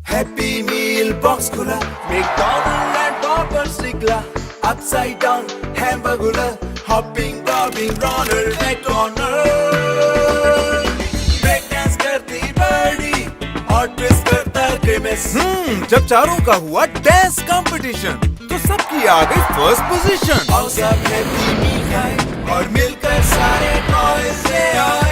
Happy Meal box खुला McDonaldland Whoppers निकला Upside down hamburger Hopping bobbing Ronald McDonald Break dance करती बड़ी और twist करता grimace जब चारों का हुआ डांस कंपटीशन तो सबकी आ गई फर्स्ट पोजीशन और सब Happy Meal खाए और मिलकर सारे toys ले आए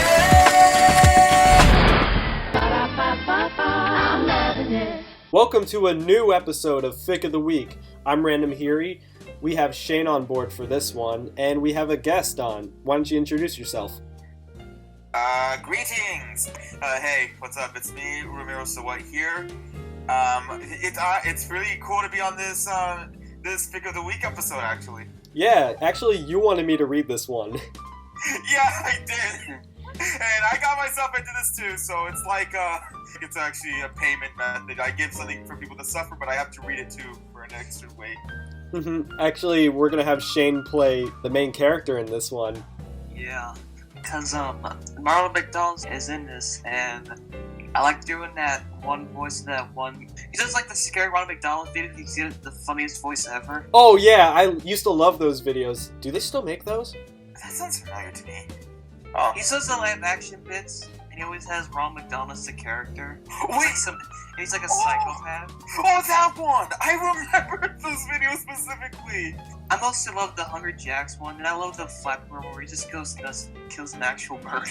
Welcome to a new episode of Fic of the Week. I'm Random Heary. We have Shane on board for this one, and we have a guest on. Why don't you introduce yourself? Greetings! Hey, what's up? It's me, RAMIROSOWUT here. It's really cool to be on this Fic of the Week episode, actually. Yeah, actually, you wanted me to read this one. Yeah, I did. And I got myself into this too, so it's like, it's actually a payment method. I give something for people to suffer, but I have to read it too for an extra weight. Actually, we're gonna have Shane play the main character in this one. Yeah, because Ronald McDonald is in this, and I like doing that one voice, that one. He does like the scary Ronald McDonald video. He's the funniest voice ever. Oh yeah, I used to love those videos. Do they still make those? That sounds familiar to me. Oh. He does the live action bits, and he always has Ronald McDonald as the character. Wait, he's like a psychopath. Oh, that one! I remember those videos specifically. I mostly love the Hungry Jacks one, and I love the Flapper where he just goes and kills an actual bird.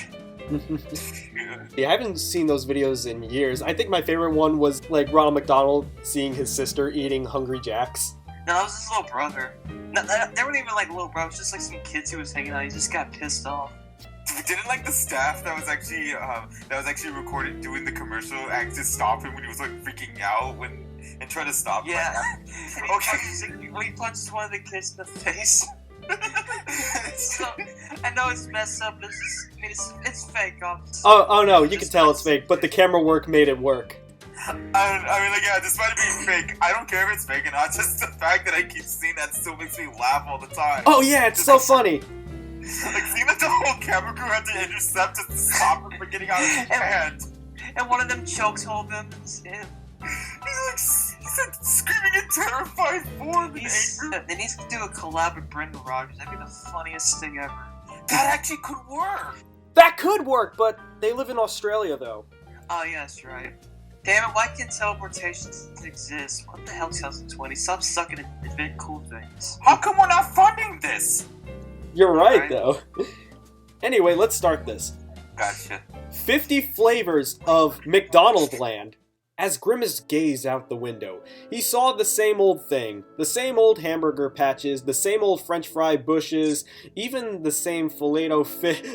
Yeah, I haven't seen those videos in years. I think my favorite one was like Ronald McDonald seeing his sister eating Hungry Jacks. No, that was his little brother. No, they weren't even like little bro. It was just like some kids he was hanging out. He just got pissed off. Didn't like the staff that was actually recorded doing the commercial act to stop him when he was like freaking out and try to stop him? Yeah. Okay. When he punches one of the kids in the face. So, I know it's messed up. It's fake. Oh no, you can tell it's fake, but the camera work made it work. I mean, like, yeah, despite it being fake, I don't care if it's fake or not. Just the fact that I keep seeing that still makes me laugh all the time. Oh yeah, it's so funny. Like, seeing that the whole camera crew had to intercept to stop him from getting out of his hand. And one of them chokes hold him. He's like screaming in terrified form and anger. They need to do a collab with Brendan Rogers. That'd be the funniest thing ever. That actually could work. That could work, but they live in Australia though. Oh yeah, that's right. Damn it, why can't teleportation exist? What the hell, 2020? Stop sucking and invent cool things. How come we're not funding this? You're right, though. Anyway, let's start this. Gotcha. 50 flavors of McDonaldland. As Grimace gazed out the window, he saw the same old thing. The same old hamburger patches, the same old french fry bushes, even the same Filet-O-Fish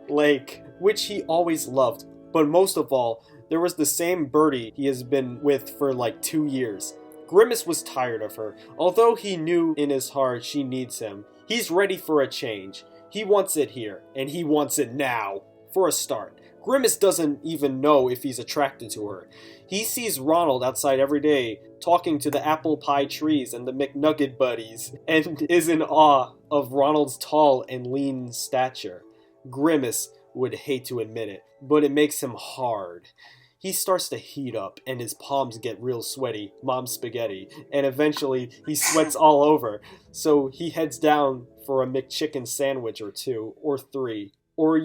lake, which he always loved. But most of all, there was the same birdie he has been with for like 2 years. Grimace was tired of her, although he knew in his heart she needs him. He's ready for a change. He wants it here, and he wants it now. For a start, Grimace doesn't even know if he's attracted to her. He sees Ronald outside every day, talking to the apple pie trees and the McNugget buddies, and is in awe of Ronald's tall and lean stature. Grimace would hate to admit it, but it makes him hard. He starts to heat up, and his palms get real sweaty, mom's spaghetti, and eventually he sweats all over, so he heads down for a McChicken sandwich or 2, or 3, or,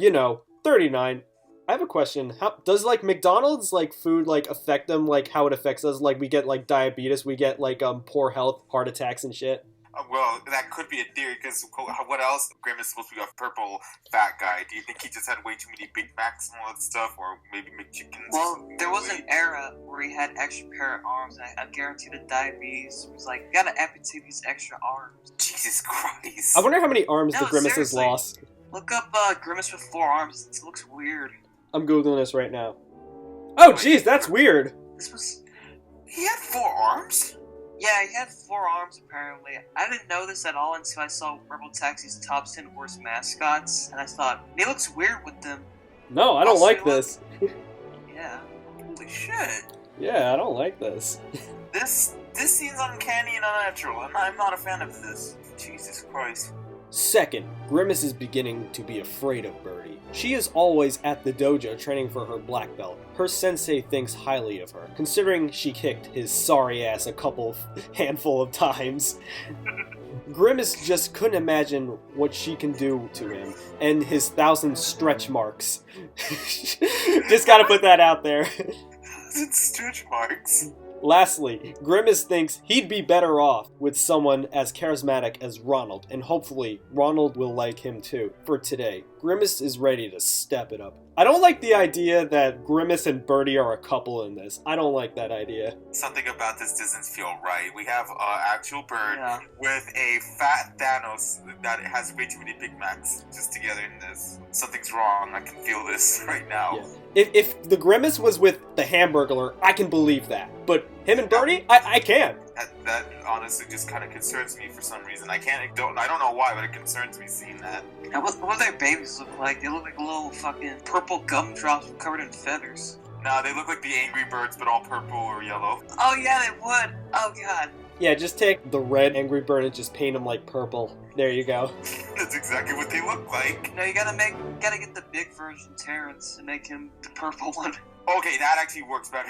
39. I have a question. How does, like, McDonald's, like, food, like, affect them, like, how it affects us? Like, we get, like, diabetes, we get, like, poor health, heart attacks and shit? Well, that could be a theory, because what else? Grimace is supposed to be a purple fat guy. Do you think he just had way too many Big Macs and all that stuff, or maybe McChickens? Well, there was an era where he had extra pair of arms, and I guarantee the diabetes was like, you gotta amputate these extra arms. Jesus Christ. I wonder how many arms No, the Grimace has seriously. lost. Look up Grimace with 4 arms. It looks weird. I'm Googling this right now. Oh, jeez, that's weird. This was... He had 4 arms? Yeah, he had 4 arms, apparently. I didn't know this at all until I saw Rebel Taxi's top 10 worst mascots, and I thought, he looks weird with them. No, I don't like this. Yeah. Holy shit. Yeah, I don't like this. This seems uncanny and unnatural, and I'm not a fan of this. Jesus Christ. Second, Grimace is beginning to be afraid of Birdie. She is always at the dojo training for her black belt. Her sensei thinks highly of her, considering she kicked his sorry ass handful of times. Grimace just couldn't imagine what she can do to him, and his 1,000 stretch marks. Just gotta put that out there. Stretch marks. Lastly, Grimace thinks he'd be better off with someone as charismatic as Ronald, and hopefully Ronald will like him too. For today, Grimace is ready to step it up. I don't like the idea that Grimace and Birdie are a couple in this. I don't like that idea. Something about this doesn't feel right. We have an actual bird with a fat Thanos that has way too many Big Macs just together in this. Something's wrong. I can feel this right now. Yeah. If the Grimace was with the Hamburglar, I can believe that. But him and Birdie, I can't. That honestly just kind of concerns me for some reason. I don't know why, but it concerns me seeing that. And what do their babies look like? They look like little fucking purple gumdrops covered in feathers. Nah, they look like the Angry Birds, but all purple or yellow. Oh yeah, they would. Oh god. Yeah, just take the red Angry Bird and just paint them like purple. There you go. That's exactly what they look like. No, you gotta get the big version, Terrence, and make him the purple one. Okay, that actually works better.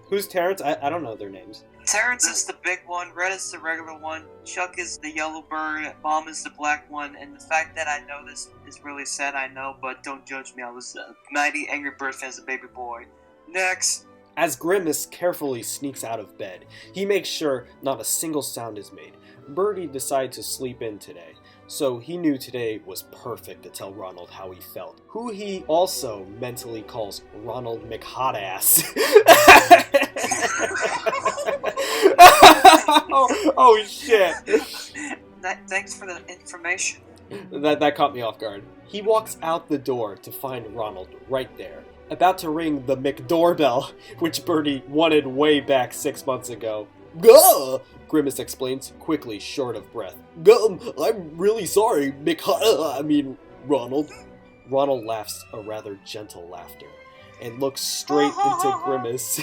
Who's Terrence? I don't know their names. Terrence is the big one, Red is the regular one, Chuck is the yellow bird, Mom is the black one, and the fact that I know this is really sad, I know, but don't judge me, I was 90 Angry Bird fans, a baby boy. Next! As Grimace carefully sneaks out of bed, he makes sure not a single sound is made. Birdie decides to sleep in today, so he knew today was perfect to tell Ronald how he felt, who he also mentally calls Ronald McHotass. oh shit. Thanks for the information. That caught me off guard. He walks out the door to find Ronald right there, about to ring the McDoorbell, which Birdie wanted way back 6 months ago. Gah! Grimace explains, quickly, short of breath. I'm really sorry, Ronald. Ronald laughs a rather gentle laughter, and looks straight into Grimace.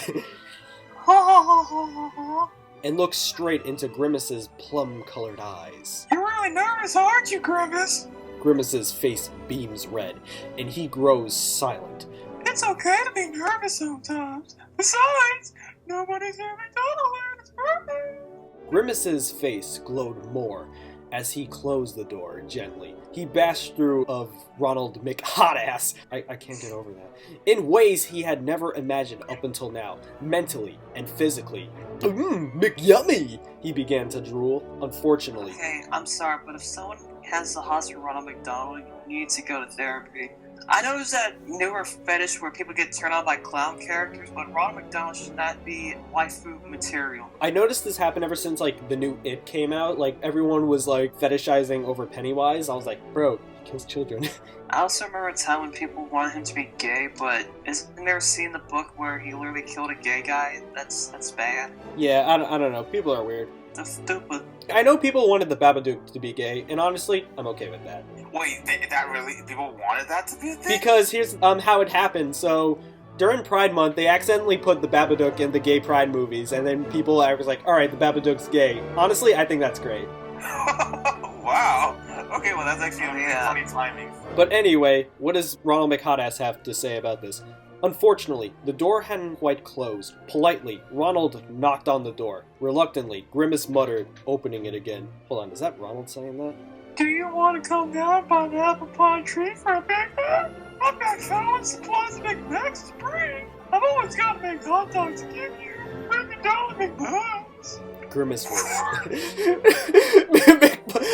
And looks straight into Grimace's plum-colored eyes. You're really nervous, aren't you, Grimace? Grimace's face beams red, and he grows silent. It's okay to be nervous sometimes. Besides, nobody's in McDonaldland. It's perfect. Grimace's face glowed more as he closed the door gently. He bashed through of Ronald McHotass. I can't get over that. In ways he had never imagined up until now, mentally and physically. McYummy! He began to drool. Unfortunately. Okay, I'm sorry, but if someone has the hospital Ronald McDonald, you need to go to therapy. I know there's that newer fetish where people get turned on by clown characters, but Ronald McDonald should not be waifu material. I noticed this happen ever since, like, the new It came out. Like, everyone was, like, fetishizing over Pennywise. I was like, bro, he kills children. I also remember a time when people wanted him to be gay, but isn't there a scene in the book where he literally killed a gay guy? That's bad. Yeah, I don't know. People are weird. That's stupid. I know people wanted the Babadook to be gay, and honestly, I'm okay with that. Wait, that really, people wanted that to be a thing? Because here's how it happened. So during Pride Month, they accidentally put the Babadook in the gay Pride movies, and then people was like, alright, the Babadook's gay. Honestly, I think that's great. Wow. Okay, well that's actually really funny timing. But anyway, what does Ronald McHotass have to say about this? Unfortunately, the door hadn't quite closed. Politely, Ronald knocked on the door. Reluctantly, Grimace muttered, opening it again. Hold on, is that Ronald saying that? Do you want to come down by the apple pie tree for a Big Mac? I've got salad supplies and Big Macs to bring. I've always got big hot dogs to give you. Bring me down to Big Macs. Grimace was.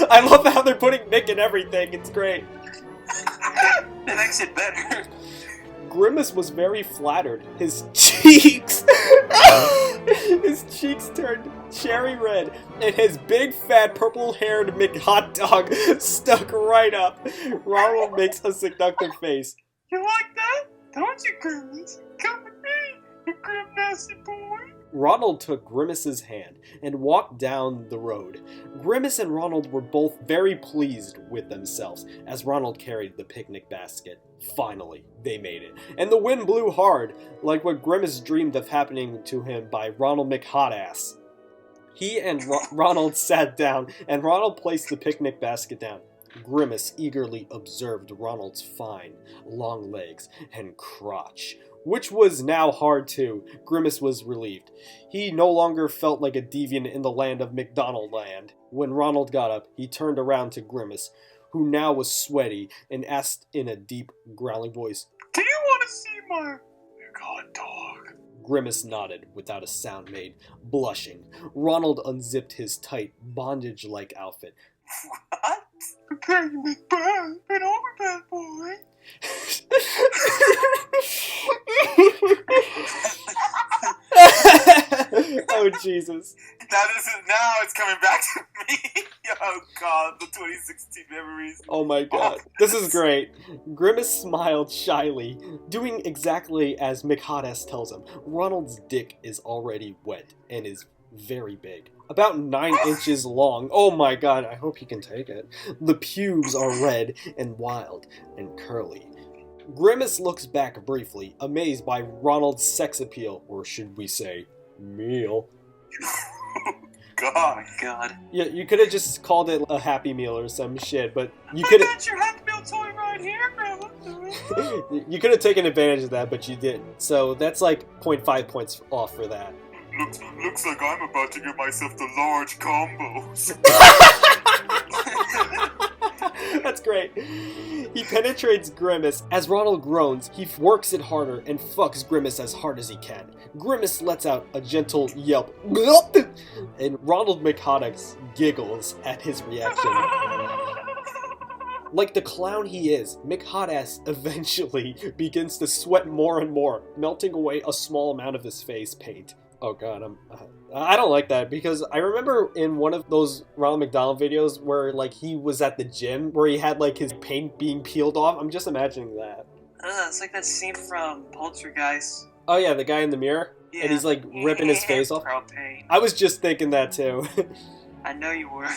I love how they're putting Mick in everything. It's great. It makes it better. Grimace was very flattered. His cheeks turned cherry red, and his big fat purple-haired McHotdog stuck right up. Ronald makes a seductive face. You like that? Don't you, Grimace? Come with me, you grim nasty boy. Ronald took Grimace's hand and walked down the road. Grimace and Ronald were both very pleased with themselves as Ronald carried the picnic basket. Finally, they made it. And the wind blew hard, like what Grimace dreamed of happening to him by Ronald McHotass. He and Ronald sat down, and Ronald placed the picnic basket down. Grimace eagerly observed Ronald's fine, long legs and crotch, which was now hard too. Grimace was relieved. He no longer felt like a deviant in the land of McDonaldland. When Ronald got up, he turned around to Grimace, who now was sweaty, and asked in a deep, growling voice, "Do you want to see my god dog?" Grimace nodded without a sound made. Blushing, Ronald unzipped his tight, bondage-like outfit. What? Preparing this bad, but I'm a bad boy. Oh, Jesus. Now it's coming back to me. Oh god, the 2016 memories. Oh my god. This is great. Grimace smiled shyly, doing exactly as McHotass tells him. Ronald's dick is already wet and is very big. About 9 inches long. Oh my god, I hope he can take it. The pubes are red and wild and curly. Grimace looks back briefly, amazed by Ronald's sex appeal, or should we say, meal. God. Oh my god. Yeah, you could have just called it a Happy Meal or some shit, but you could I have... got your Happy Meal toy right here, Grandma. You could have taken advantage of that, but you didn't. So that's like 0.5 points off for that. Looks like I'm about to get myself the large combos. That's great. He penetrates Grimace. As Ronald groans, he works it harder and fucks Grimace as hard as he can. Grimace lets out a gentle yelp, and Ronald McHotass giggles at his reaction. Like the clown he is, McHotass eventually begins to sweat more and more, melting away a small amount of his face paint. Oh god, I don't like that, because I remember in one of those Ronald McDonald videos where like he was at the gym where he had like his paint being peeled off. I'm just imagining that. It's like that scene from Poltergeist. Oh yeah, the guy in the mirror? Yeah. And he's like ripping his face off. Propane. I was just thinking that too. I know you were.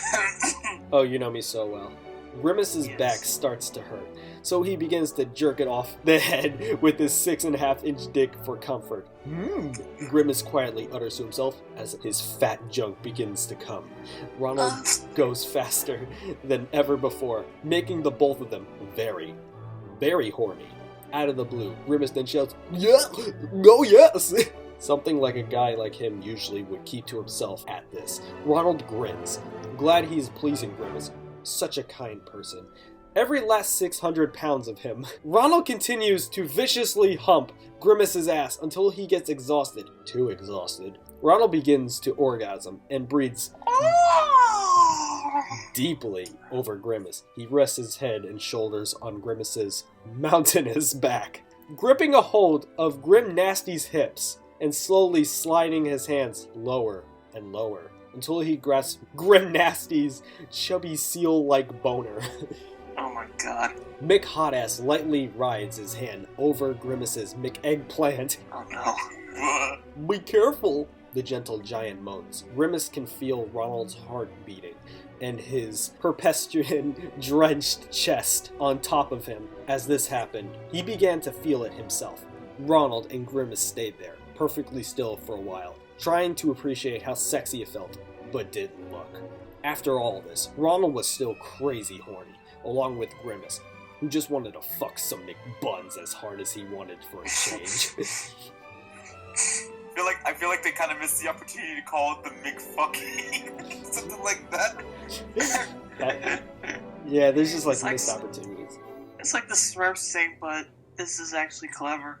Oh, you know me so well. Grimace's Yes. back starts to hurt, so he begins to jerk it off the head with his 6.5-inch dick for comfort. Grimace quietly utters to himself as his fat junk begins to come. Ronald goes faster than ever before, making the both of them very, very horny. Out of the blue, Grimace then shouts, "Yeah! Oh yes!" Something like a guy like him usually would keep to himself at this. Ronald grins, glad he's pleasing Grimace. Such a kind person. Every last 600 pounds of him. Ronald continues to viciously hump Grimace's ass until he gets exhausted. Too exhausted. Ronald begins to orgasm and breathes deeply over Grimace. He rests his head and shoulders on Grimace's mountainous back, gripping a hold of Grim Nasty's hips and slowly sliding his hands lower and lower until he grasps Grim Nasty's chubby seal-like boner. Oh my god. McHotass lightly rides his hand over Grimace's McEggplant. Oh no. Be careful, the gentle giant moans. Grimace can feel Ronald's heart beating and his perpestuin-drenched chest on top of him. As this happened, he began to feel it himself. Ronald and Grimace stayed there, perfectly still for a while, trying to appreciate how sexy it felt, but didn't look. After all this, Ronald was still crazy horny, along with Grimace, who just wanted to fuck some McBuns as hard as he wanted for a change. I feel like they kind of missed the opportunity to call it the McFucking. Something like that. Yeah, there's just like It's like missed opportunities. It's like the Smurfs thing, but this is actually clever.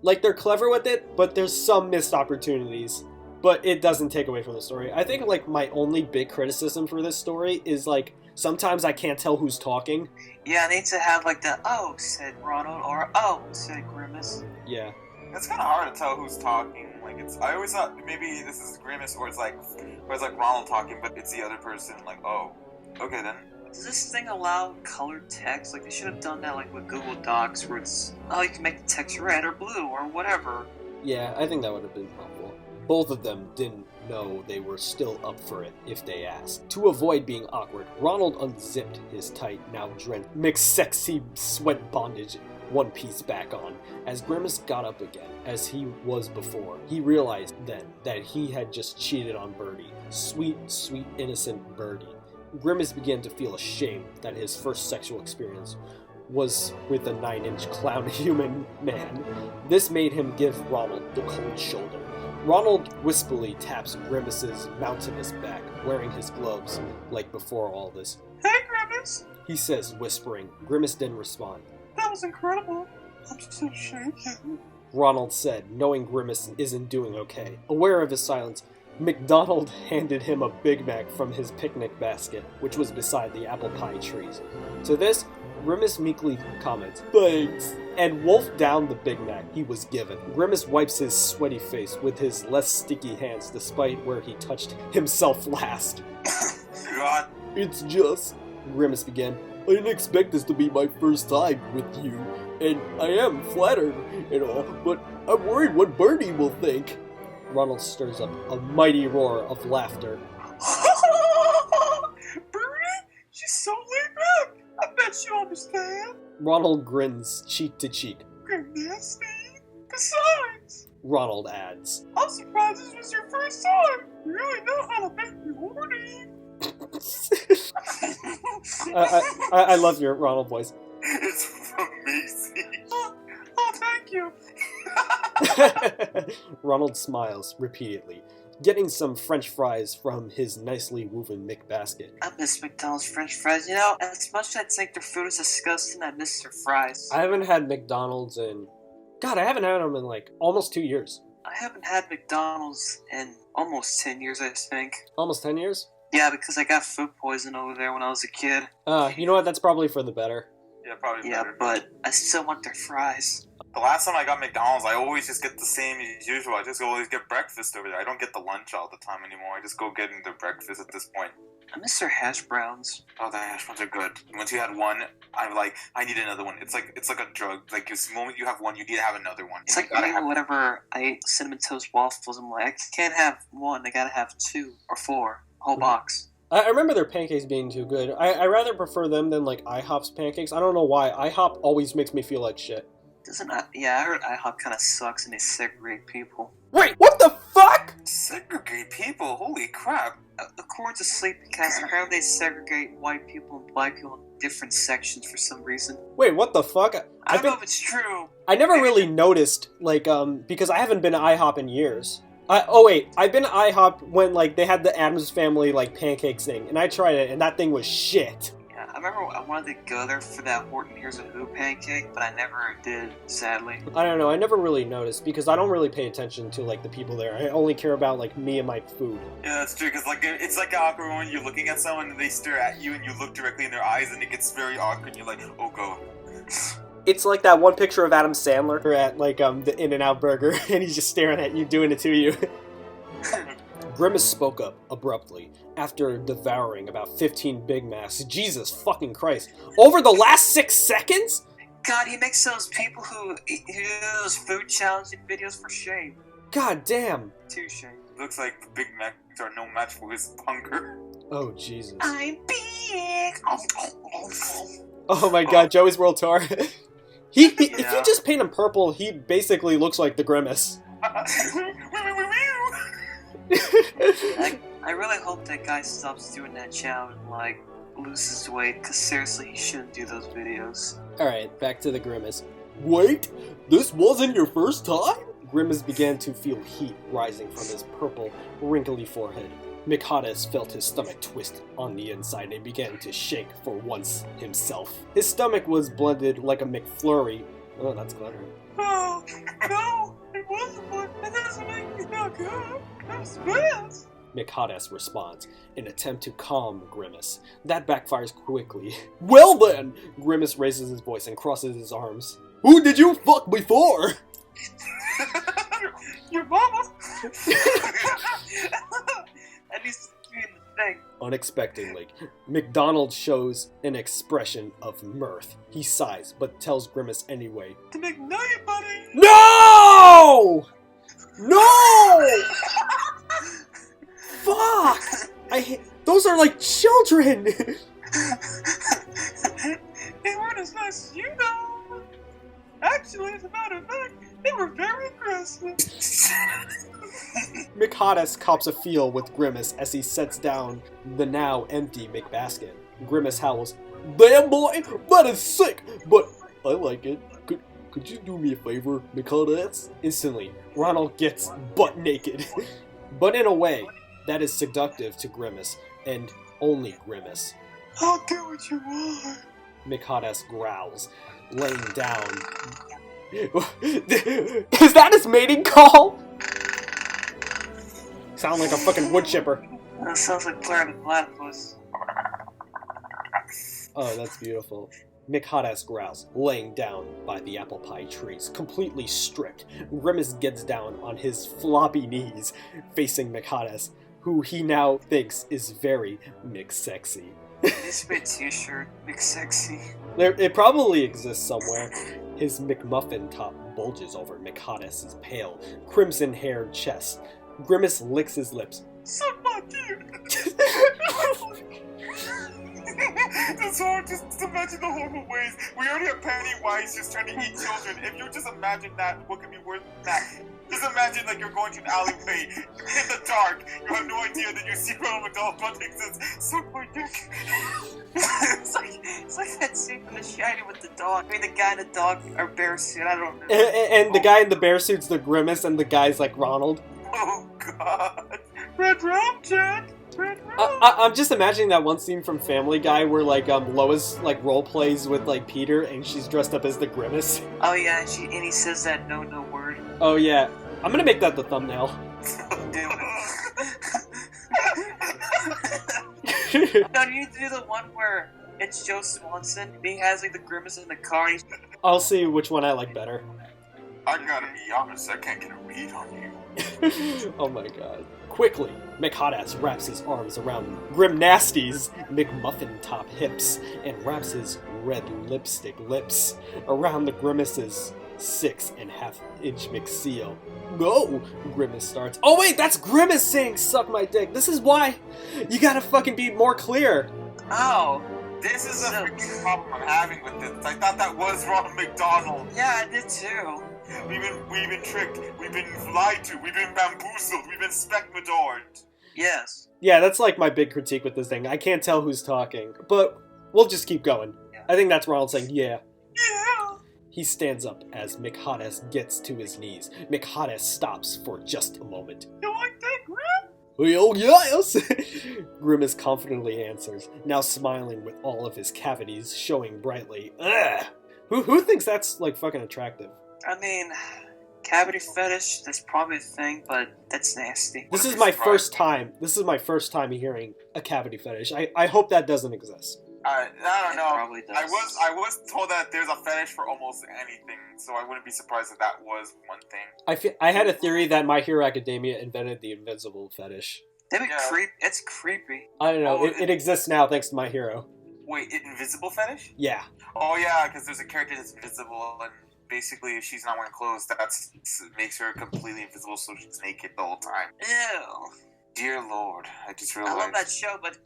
Like, they're clever with it, but there's some missed opportunities. But it doesn't take away from the story. I think, like, my only big criticism for this story is, like, sometimes I can't tell who's talking. Yeah, I need to have, like, the "oh" said Ronald, or "oh" said Grimace. Yeah. It's kind of hard to tell who's talking. Like, I always thought maybe this is Grimace, or it's like Ronald talking, but it's the other person. Like, oh, okay then. Does this thing allow colored text? Like, they should have done that, like, with Google Docs, where it's, oh, you can make the text red or blue or whatever. Yeah, I think that would have been helpful. Both of them didn't know they were still up for it if they asked. To avoid being awkward, Ronald unzipped his tight, now drenched, McSexy sweat bondage one piece back on. As Grimace got up again, as he was before, he realized then that he had just cheated on Birdie. Sweet, sweet, innocent Birdie. Grimace began to feel ashamed that his first sexual experience was with a 9-inch clown human man. This made him give Ronald the cold shoulder. Ronald wispily taps Grimace's mountainous back, wearing his gloves, like before all this. Hey, Grimace! He says, whispering. Grimace didn't respond. That was incredible. I'm so shaken. Ronald said, knowing Grimace isn't doing okay. Aware of his silence, McDonald handed him a Big Mac from his picnic basket, which was beside the apple pie trees. To this, Grimace meekly comments, "Thanks," and wolfed down the Big Mac he was given. Grimace wipes his sweaty face with his less sticky hands despite where he touched himself last. God. "It's just," Grimace began, "I didn't expect this to be my first time with you, and I am flattered and all, but I'm worried what Bertie will think." Ronald stirs up a mighty roar of laughter. Bertie? She's so laid back. I bet you understand. Ronald grins cheek to cheek. You're nasty. Besides, Ronald adds, I'm surprised this was your first time. You really know how to make me horny. I love your Ronald voice. It's amazing. Oh, thank you. Ronald smiles repeatedly, getting some French fries from his nicely woven McBasket. I miss McDonald's French fries. You know, as much as I think their food is disgusting, I miss their fries. I haven't had McDonald's in... God, I haven't had them in like almost 2 years. I haven't had McDonald's in almost 10 years, I think. Almost 10 years? Yeah, because I got food poisoning over there when I was a kid. You know what? That's probably for the better. Yeah, probably Yeah, better. but I still want their fries. The last time I got McDonald's, I always just get the same as usual. I just always get breakfast over there. I don't get the lunch all the time anymore. I just go get into breakfast at this point. I miss their hash browns. Oh, the hash browns are good. Once you had one, I'm like, I need another one. It's like a drug. Like, the moment you have one, you need to have another one. It's And like you gotta me have- whenever I ate Cinnamon Toast Waffles, I'm like, I can't have one, I gotta have 2 or 4. Whole box. I remember their pancakes being too good. I rather prefer them than like IHOP's pancakes. I don't know why. IHOP always makes me feel like shit. Yeah, I heard IHOP kind of sucks and they segregate people. Wait, what the fuck? Segregate people? Holy crap. According to Sleepycast, apparently they segregate white people and black people in different sections for some reason. Wait, what the fuck? I don't know if it's true. I never really noticed, like, because I haven't been to IHOP in years. I've been to IHOP when, like, they had the Addams Family, like, pancakes thing, and I tried it, and that thing was shit. Yeah, I remember I wanted to go there for that Horton Here's a Who pancake, but I never did, sadly. I don't know, I never really noticed, because I don't really pay attention to, like, the people there. I only care about, like, me and my food. Yeah, that's true, because like, it's like awkward when you're looking at someone and they stare at you and you look directly in their eyes and it gets very awkward and you're like, oh, go. It's like that one picture of Adam Sandler at, like, the In-N-Out Burger, and he's just staring at you, doing it to you. Grimace spoke up abruptly after devouring about 15 Big Macs. Jesus fucking Christ. Over the last 6 seconds? God, he makes those people who do those food challenging videos for shame. God damn. Too shame. Looks like the Big Macs are no match for his hunger. Oh, Jesus. I'm big. Oh my god, Joey's World Tour. If you just paint him purple, he basically looks like the Grimace. I really hope that guy stops doing that challenge and, like, loses weight, because seriously, he shouldn't do those videos. Alright, back to the Grimace. Wait, this wasn't your first time? Grimace began to feel heat rising from his purple, wrinkly forehead. McHottis felt his stomach twist on the inside and began to shake for once himself. His stomach was blended like a McFlurry. Oh, that's clever. Oh, no, it wasn't one. That doesn't make me feel good. That's best. McHottis responds, in an attempt to calm Grimace. That backfires quickly. Well then! Grimace raises his voice and crosses his arms. Who did you fuck before? Your mama. At least doing the thing. Unexpectedly, McDonald shows an expression of mirth. He sighs, but tells Grimace anyway. To make million, buddy. No! No! Fuck! Those are like children! They weren't as nice as you know. Actually, as a matter of fact, they were very aggressive. McHotass cops a feel with Grimace as he sets down the now empty McBasket. Grimace howls, "Damn boy, that is sick, but I like it. Could you do me a favor, McHotass?" Instantly, Ronald gets butt naked, but in a way that is seductive to Grimace, and only Grimace. I'll do what you want. McHotass growls, laying down. Is that his mating call? Sound like a fucking wood chipper. That sounds like Claire the Platypus. Oh, that's beautiful. McHotass growls, laying down by the apple pie trees, completely stripped. Grimace gets down on his floppy knees, facing McHotass, who he now thinks is very McSexy. This bit t-shirt, McSexy. It probably exists somewhere. His McMuffin top bulges over McHotass's pale, crimson-haired chest. Grimace licks his lips. Suck my dick. It's hard just to imagine the horrible ways. We already have Pennywise just trying to eat children. If you just imagine that, what could be worse than that? Just imagine like you're going to an alleyway in the dark. You have no idea that you see Ronald McDonald's butt says, "Suck my dick." It's like that scene from The Shining with the dog. I mean, the guy and the dog are bear suit. I don't know. And the guy in the bear suit's the Grimace, and the guy's like Ronald. Oh God! Red rum, Jack. Red rum. I'm just imagining that one scene from Family Guy where like Lois like role plays with like Peter, and she's dressed up as the Grimace. Oh yeah, and he says that no word. Oh yeah, I'm gonna make that the thumbnail. Do it. No, you do the one where it's Joe Swanson. And he has like the Grimace in the car. And I'll see which one I like better. I gotta be honest, I can't get a read on you. Oh my god. Quickly, McHotass wraps his arms around Grimnasty's McMuffin top hips and wraps his red lipstick lips around the Grimace's 6.5-inch McSeal. No! Grimace starts. Oh wait, that's Grimace saying "suck my dick." This is why you gotta fucking be more clear. Oh. This is a freaking problem I'm having with this. I thought that was Ronald McDonald. Yeah, I did too. We've been tricked. We've been lied to. We've been bamboozled. We've been specmadored. Yes. Yeah, that's like my big critique with this thing. I can't tell who's talking, but we'll just keep going. Yeah. I think that's Ronald saying, "Yeah." Yeah. He stands up as McHotass gets to his knees. McHotass stops for just a moment. You like that, Grim? "Oh yes!" Grimace confidently answers, now smiling with all of his cavities showing brightly. Ugh! Who thinks that's like fucking attractive? I mean, cavity fetish, that's probably a thing, but that's nasty. This is my first time hearing a cavity fetish. I hope that doesn't exist. I don't know. It probably does. I was told that there's a fetish for almost anything, so I wouldn't be surprised if that was one thing. I had a theory that My Hero Academia invented the invisible fetish. That'd be It's creepy. I don't know. It exists now thanks to My Hero. Wait, invisible fetish? Yeah. Oh yeah, because there's a character that's invisible, and basically if she's not wearing clothes, that makes her completely invisible, so she's naked the whole time. Ew. Dear Lord, I just I realized. love that show, but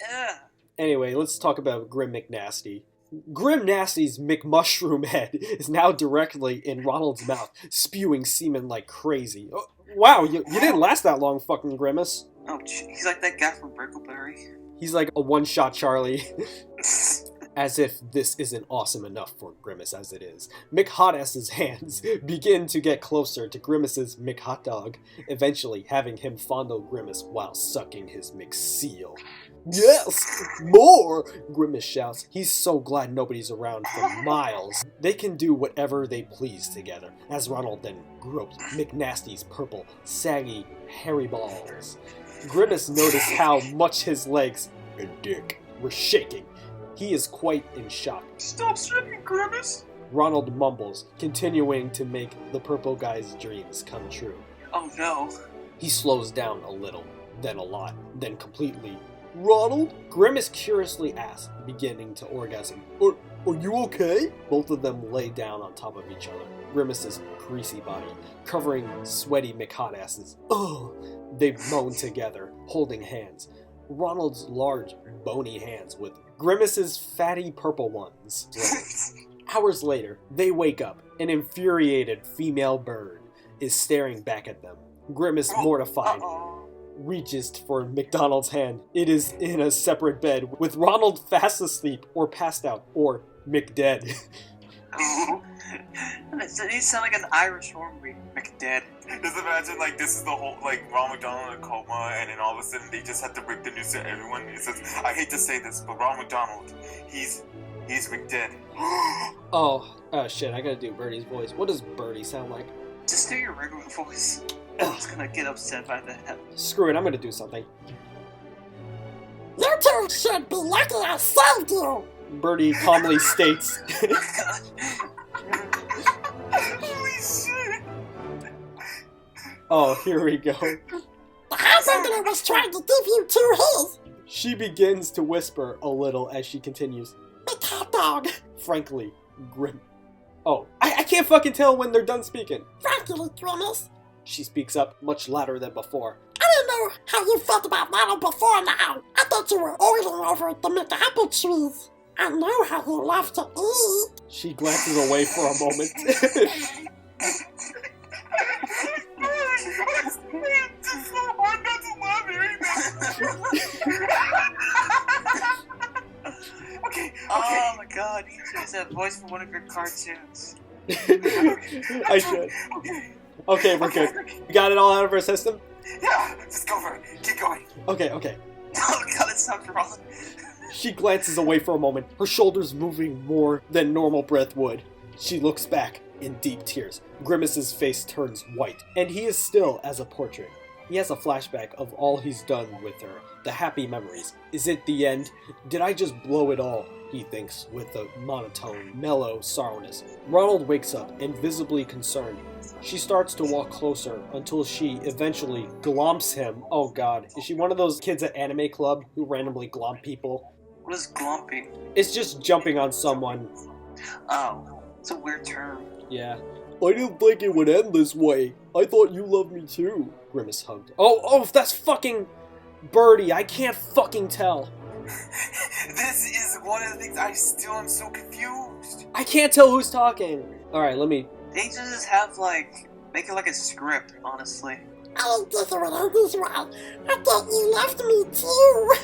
Anyway, let's talk about Grim McNasty. Grim Nasty's McMushroom head is now directly in Ronald's mouth, spewing semen like crazy. Oh, wow, you didn't last that long, fucking Grimace. Oh, he's like that guy from Brickleberry. He's like a one-shot Charlie. As if this isn't awesome enough for Grimace as it is, McHotass's hands begin to get closer to Grimace's McHotdog, eventually having him fondle Grimace while sucking his McSeal. "Yes! More!" Grimace shouts. He's so glad nobody's around for miles. They can do whatever they please together, as Ronald then gropes McNasty's purple, saggy, hairy balls. Grimace noticed how much his legs and dick were shaking. He is quite in shock. Stop stripping, Grimace! Ronald mumbles, continuing to make the purple guy's dreams come true. Oh no. He slows down a little, then a lot, then completely. "Ronald?" Grimace curiously asks, beginning to orgasm. Are you okay?" Both of them lay down on top of each other, Grimace's greasy body covering sweaty McHotass's. Ugh! They moan together, holding hands. Ronald's large, bony hands with Grimace's fatty purple ones. Hours later, they wake up. An infuriated female bird is staring back at them. Grimace, mortified, reaches for McDonald's hand. It is in a separate bed, with Ronald fast asleep, or passed out, or McDead. You sound like an Irish horror movie. McDead. Just imagine, like, this is the whole, like, Ronald McDonald in a coma, and then all of a sudden they just have to break the news to everyone. It says, I hate to say this, but Ronald McDonald, he's McDead. Oh shit, I gotta do Birdie's voice. What does Birdie sound like? Just do your regular voice. I'm just gonna get upset by that. Screw it, I'm gonna do something. You two should be lucky I saved you. Birdie calmly states. Holy shit! Oh, here we go. The hamburger was trying to give you two his. She begins to whisper a little as she continues. Big hot dog. Frankly, grim. Oh, I can't fucking tell when they're done speaking. Frankly, Grimace, She speaks up much louder than before. I didn't know how you felt about Ronald before now. I thought you were oiling over the McApple trees. I know how you love to eat. She glances away for a moment. It's so hard not to laugh hearing that. Okay. Oh my god, you should use that voice for one of your cartoons. I should. Okay, we're good. We got it all out of our system? Yeah, just go for it. Keep going. Okay. Oh god, it sounds wrong. She glances away for a moment, her shoulders moving more than normal breath would. She looks back in deep tears. Grimace's face turns white, and he is still as a portrait. He has a flashback of all he's done with her, the happy memories. Is it the end? Did I just blow it all? He thinks with a monotone, mellow sorrowness. Ronald wakes up, invisibly concerned. She starts to walk closer until she eventually glomps him. Oh god, is she one of those kids at anime club who randomly glomp people? What is glomping? It's just jumping on someone. Oh, it's a weird term. Yeah. I didn't think it would end this way. I thought you loved me too. Grimace hugged. Oh, that's fucking Birdie. I can't fucking tell. This is one of the things I still am so confused. I can't tell who's talking. Alright, let me... They just have, like, make it like a script, honestly. I didn't think it would end this way. I thought you loved me too.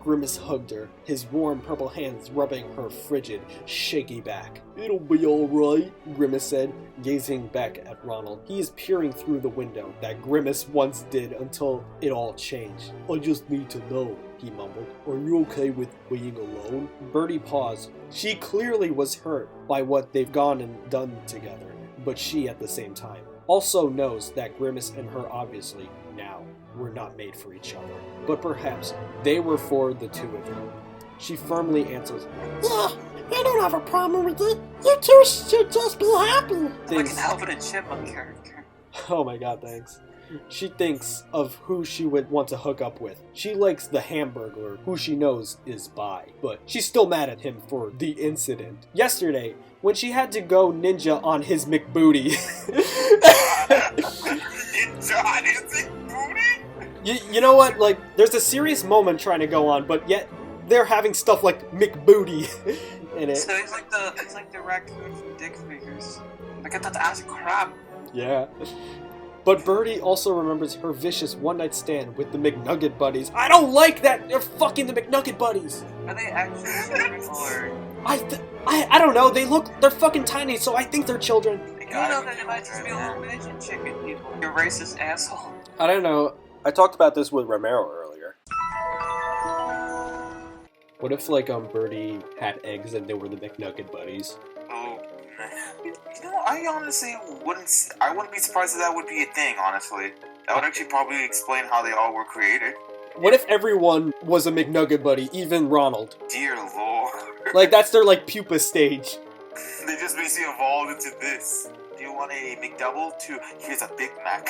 Grimace hugged her, his warm purple hands rubbing her frigid, shaky back. It'll be alright, Grimace said, gazing back at Ronald. He is peering through the window that Grimace once did until it all changed. I just need to know, he mumbled. Are you okay with being alone? Birdie paused. She clearly was hurt by what they've gone and done together, but she at the same time also knows that Grimace and her obviously now were not made for each other, but perhaps they were for the two of them. She firmly answers, Yeah, I don't have a problem with it. You two should just be happy. Like an Alvin and Chipmunk character. Oh my god, thanks. She thinks of who she would want to hook up with. She likes the Hamburglar, who she knows is bi, but she's still mad at him for the incident. Yesterday, when she had to go ninja on his McBooty. Ninja on his McBooty? You know what? Like, there's a serious moment trying to go on, but yet they're having stuff like McBooty in it. So he's like the raccoon from Dick Figures. Like I thought to ask crap. Yeah. But Birdie also remembers her vicious one-night stand with the McNugget buddies. I don't like that! They're fucking the McNugget buddies! Are they actually children or? I don't know, they're fucking tiny, so I think they're children. You know that they might just be little midget chicken people. You racist asshole. I don't know. I talked about this with Ramiro earlier. What if, like, Birdie had eggs and they were the McNugget buddies? Oh, man. You know, I honestly wouldn't be surprised if that would be a thing, honestly. That would actually probably explain how they all were created. What if everyone was a McNugget buddy, even Ronald? Dear Lord. Like, that's their, like, pupa stage. They just basically evolved into this. Do you want a McDouble? Here's a Big Mac.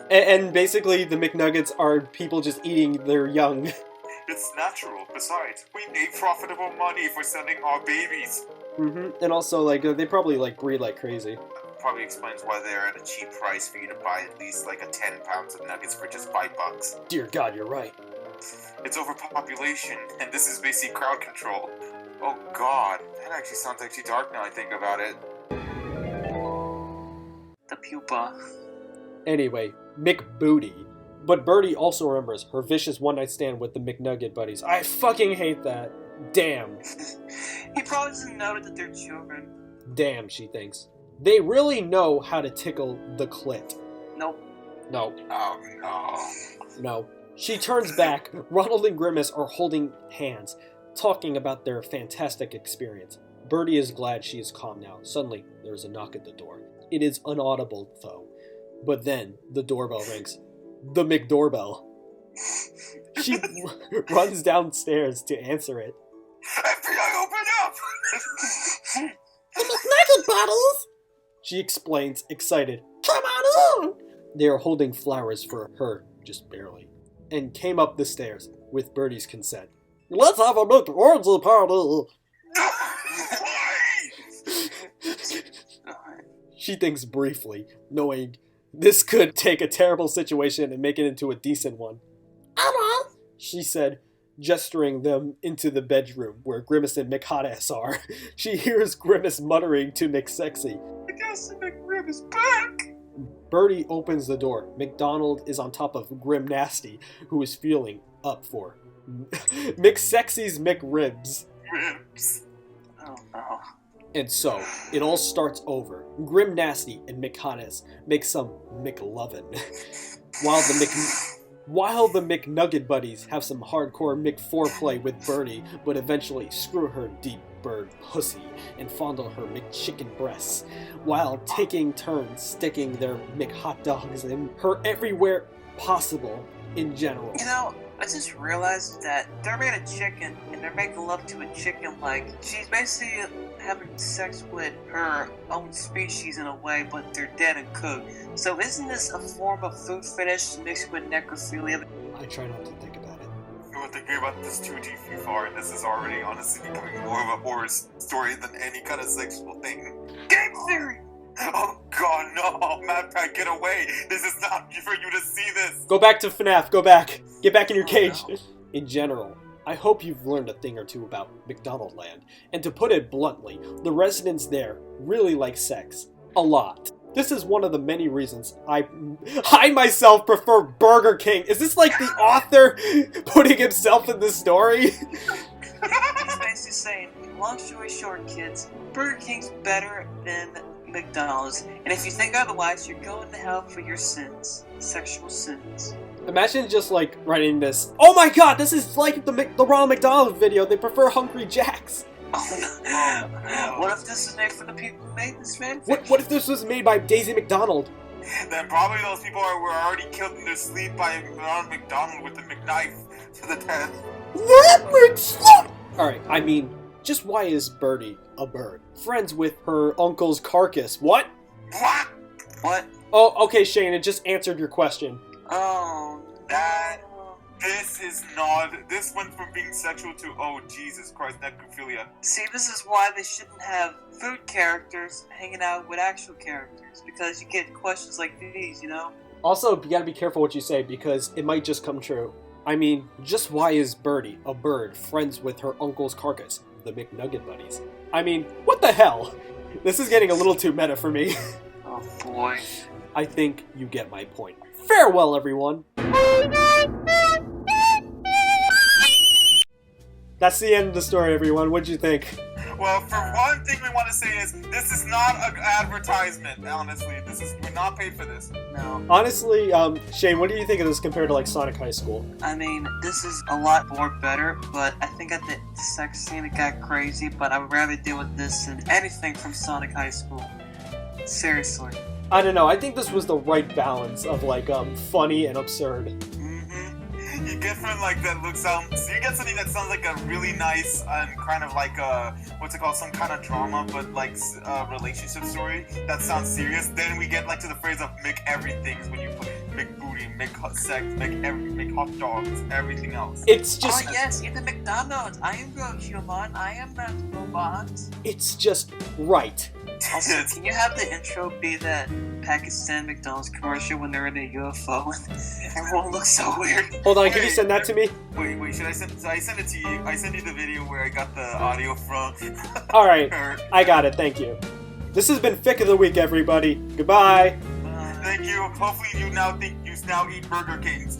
And basically, the McNuggets are people just eating their young. It's natural. Besides, we make profitable money for selling our babies. And also, like, they probably, like, breed like crazy. Probably explains why they're at a cheap price for you to buy at least, like, 10 pounds of nuggets for just $5. Dear God, you're right. It's overpopulation, and this is basically crowd control. Oh God, that actually sounds actually dark now I think about it. The pupa. Anyway, McBooty. But Birdie also remembers her vicious one-night stand with the McNugget buddies. I fucking hate that. Damn. He probably doesn't know that they're children. Damn, she thinks. They really know how to tickle the clit. Nope. No. Oh no. No. She turns back. Ronald and Grimace are holding hands, talking about their fantastic experience. Birdie is glad she is calm now. Suddenly, there is a knock at the door. It is inaudible, though. But then, the doorbell rings. The McDoorbell. She runs downstairs to answer it. FBI, open up! The McNugget buddies! She explains, excited. Come on in! They are holding flowers for her, just barely, and came up the stairs with Birdie's consent. Let's have a McOrange party! She thinks briefly, knowing this could take a terrible situation and make it into a decent one. Alright. She said, gesturing them into the bedroom where Grimace and McHotass are. She hears Grimace muttering to McSexy. I guess the McRib is back! Birdie opens the door. McDonald is on top of Grim Nasty, who is feeling up for McSexy's McRibs. Ribs. Oh no. And so, it all starts over. Grim Nasty and McHotass make some McLovin'. While the McNugget buddies have some hardcore McForeplay with Birdie, but eventually screw her deep bird pussy and fondle her McChicken breasts, while taking turns sticking their McHotdogs in her everywhere possible in general. You know, I just realized that they're made of chicken, and they're making love to a chicken like she's basically having sex with her own species in a way, but they're dead and cooked. So isn't this a form of food fetish mixed with necrophilia? I try not to think about it. You were thinking about this too deep far, and this is already honestly becoming more of a horror story than any kind of sexual thing. Game theory! Oh god, no! Madpack, get away! This is not for you to see this! Go back to FNAF, go back! Get back in your cage! No. In general, I hope you've learned a thing or two about McDonaldland, and to put it bluntly, the residents there really like sex. A lot. This is one of the many reasons I myself prefer Burger King. Is this like the author putting himself in the story? He's basically saying, long story short, kids, Burger King's better than McDonald's, and if you think otherwise, you're going to hell for your sins. Sexual sins. Imagine just like writing this. Oh my god, this is like the Ronald McDonald video. They prefer Hungry Jacks. Oh no. What if this is made for the people who made this fanfiction? What if this was made by Daisy McDonald? Then probably those people were already killed in their sleep by Ronald McDonald with the McKnife to the death. That makes sense! Alright, I mean, just why is Birdie a bird? Friends with her uncle's carcass. What? What? What? Oh, okay, Shane, it just answered your question. Oh, That... This went from being sexual to, oh Jesus Christ, necrophilia. see, this is why they shouldn't have food characters hanging out with actual characters, because you get questions like these, you know? Also, you gotta be careful what you say, because it might just come true. I mean, just why is Birdie, a bird, friends with her uncle's carcass, the McNugget buddies? I mean, what the hell? This is getting a little too meta for me. Oh boy. I think you get my point. Farewell, everyone! That's the end of the story, everyone. What'd you think? Well, for one thing we want to say is, this is not an advertisement, honestly. We're not paid for this. No. Honestly, Shane, what do you think of this compared to, like, Sonic High School? I mean, this is a lot more better, but I think at the sex scene it got crazy, but I would rather deal with this than anything from Sonic High School. Seriously. I don't know, I think this was the right balance of, like, funny and absurd. You get from like that you get something that sounds like a really nice and kind of like what's it called, some kind of drama, but like a relationship story that sounds serious. Then we get like to the phrase of make everything's when you put make booty, make sex, make hot dogs, everything else. It's just... Oh yes, eat the McDonald's. I am real human. I am not a robot. It's just right. Also, can you have the intro be that Pakistan McDonald's commercial when they're in a UFO and everyone looks so weird? Hold on, can you send that to me? Wait, should I send it to you? I sent you the video where I got the audio from. Alright, I got it, thank you. This has been Fic of the Week, everybody. Goodbye. Thank you. Hopefully you now think you FOTWs now eat Burger Kings.